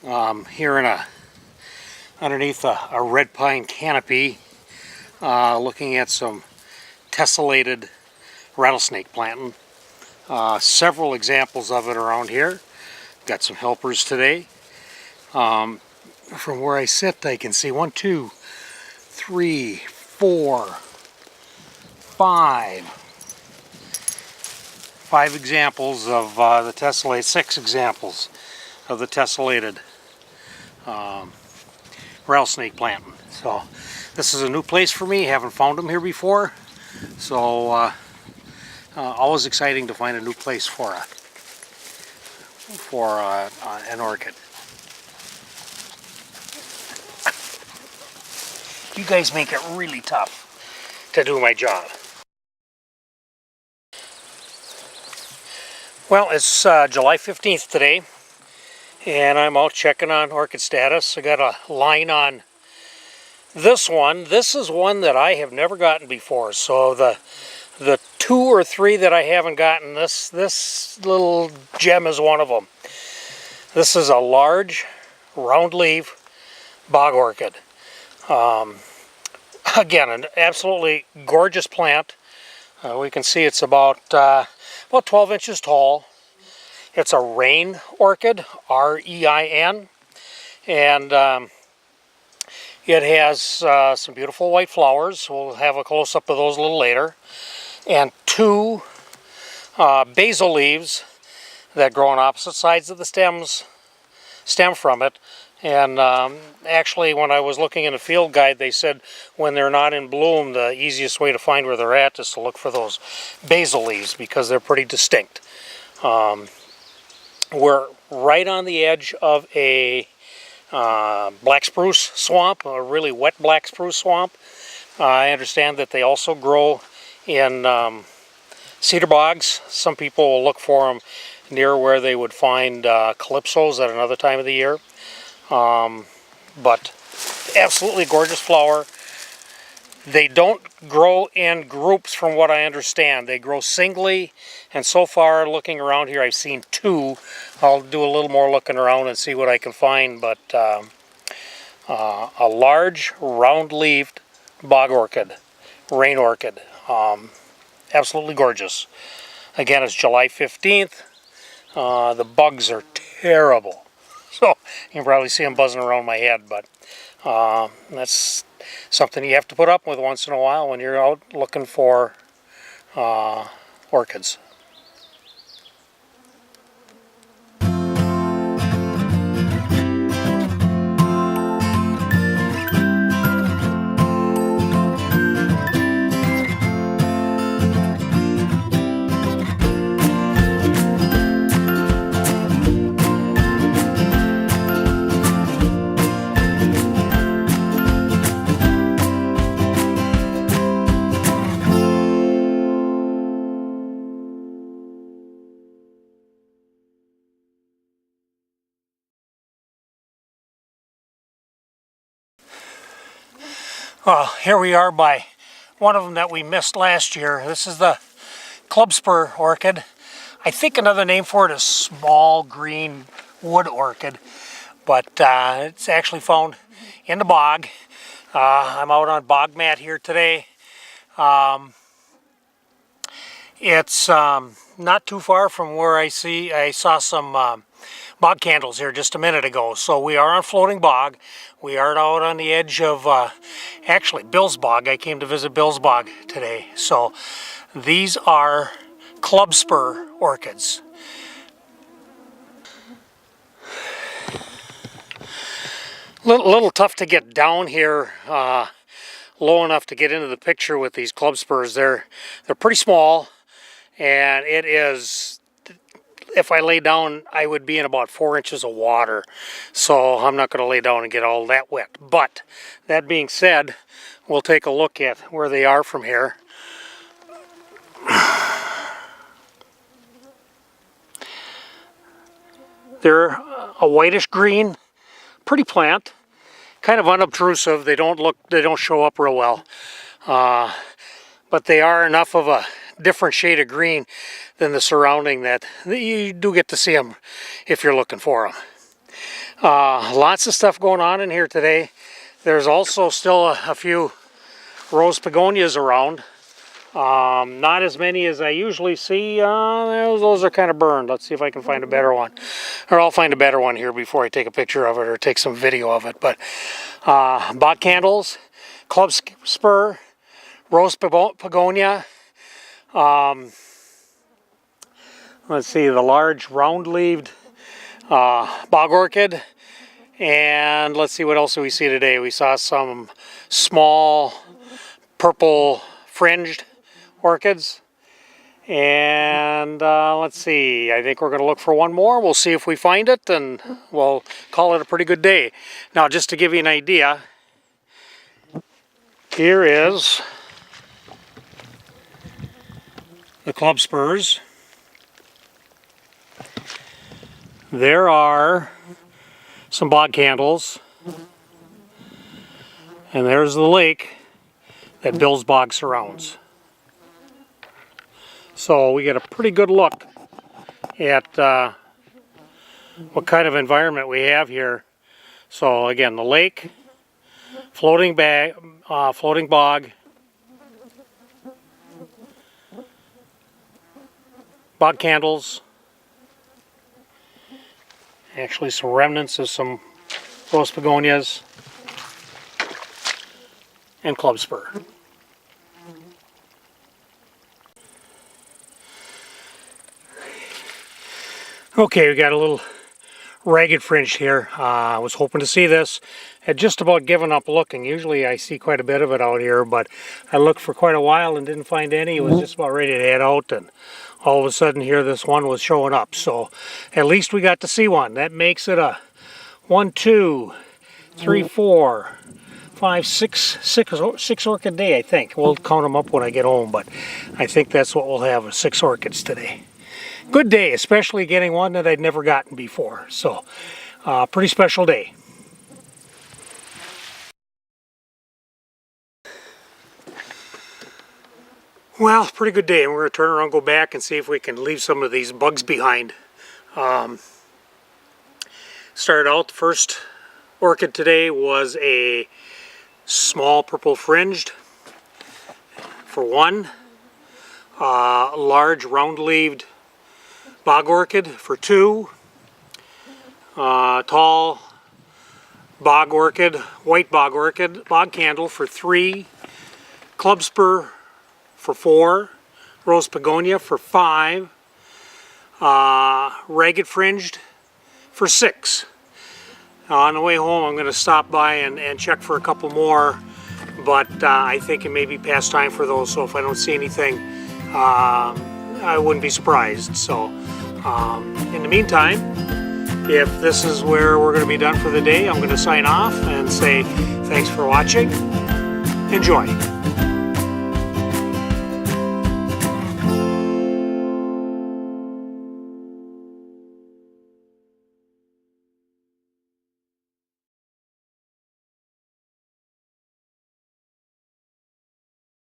Here underneath a red pine canopy, looking at some tesselated rattlesnake plantain. Several examples of it around here. Got some helpers today. From where I sit, I can see 1, 2, 3, 4, 5 examples of the tesselated, 6 examples of the tesselated rattlesnake plantain. So this is a new place for me. Haven't found them here before, so always exciting to find a new place for an orchid. You guys make it really tough to do my job. Well, it's July 15th today, and I'm out checking on orchid status. I got a line on this one. This is one that I have never gotten before. So the 2 or 3 that I haven't gotten, this little gem is one of them. This is a large round leaf bog orchid. Again, an absolutely gorgeous plant. We can see it's about 12 inches tall. It's a rain orchid, R-E-I-N, and it has some beautiful white flowers. We'll have a close-up of those a little later, and 2 basal leaves that grow on opposite sides of the stem from it. And actually, when I was looking in a field guide, they said when they're not in bloom, the easiest way to find where they're at is to look for those basal leaves because they're pretty distinct. We're right on the edge of a black spruce swamp, a really wet black spruce swamp. I understand that they also grow in cedar bogs. Some people will look for them near where they would find calypsos at another time of the year. But absolutely gorgeous flower. They don't grow in groups from what I understand. They grow singly, and so far looking around here I've seen 2. I'll do a little more looking around and see what I can find, but a large round-leaved bog orchid, rain orchid. Absolutely gorgeous. Again, it's July 15th. The bugs are terrible. So you can probably see them buzzing around my head, but that's something you have to put up with once in a while when you're out looking for orchids. Well, here we are by one of them that we missed last year. This is the club spur orchid. I think another name for it is small green wood orchid, but it's actually found in the bog. I'm out on bog mat here today. It's not too far from where I saw some bog candles here just a minute ago. So we are on floating bog. We are out on the edge of actually Bill's Bog. I came to visit Bill's Bog today. So these are club spur orchids. Little tough to get down here low enough to get into the picture with these club spurs. They're pretty small, and it is, if I lay down, I would be in about 4 inches of water. So I'm not going to lay down and get all that wet. But that being said, we'll take a look at where they are from here. They're a whitish green, pretty plant, kind of unobtrusive. They don't show up real well. But they are enough of a different shade of green than the surrounding that you do get to see them if you're looking for them. Lots of stuff going on in here today. There's also still a few rose begonias around. Not as many as I usually see. Those are kind of burned. Let's see if I can find a better one. Or I'll find a better one here before I take a picture of it or take some video of it. But bog candles, club spur, rose begonia. Let's see, the large round-leaved bog orchid. And let's see, what else do we see today? We saw some small purple fringed orchids. And let's see, I think we're going to look for one more. We'll see if we find it, and we'll call it a pretty good day. Now, just to give you an idea, here is the club spurs. There are some bog candles, and there's the lake that Bill's Bog surrounds. So we get a pretty good look at what kind of environment we have here. So again, the lake, floating bog, bog candles, actually some remnants of some rose begonias, and club spur. Okay, we got a little ragged fringe here. I was hoping to see this. Had just about given up looking. Usually I see quite a bit of it out here, but I looked for quite a while and didn't find any. It was just about ready to head out, and all of a sudden here this one was showing up. So at least we got to see one. That makes it a 1, 2, 3, 4, 5, 6 orchid day, I think. We'll count them up when I get home, but I think that's what we'll have, 6 orchids today. Good day, especially getting one that I'd never gotten before. So, pretty special day. Well, pretty good day. We're going to turn around, go back, and see if we can leave some of these bugs behind. Started out, the first orchid today was a small purple fringed for one, large round-leaved bog orchid for 2, tall bog orchid, white bog orchid, bog candle for 3, club spur for 4, rose begonia for 5, ragged fringed for 6. On the way home I'm going to stop by and check for a couple more, but I think it may be past time for those, so if I don't see anything, I wouldn't be surprised. So in the meantime, if this is where we're going to be done for the day, I'm going to sign off and say thanks for watching. Enjoy.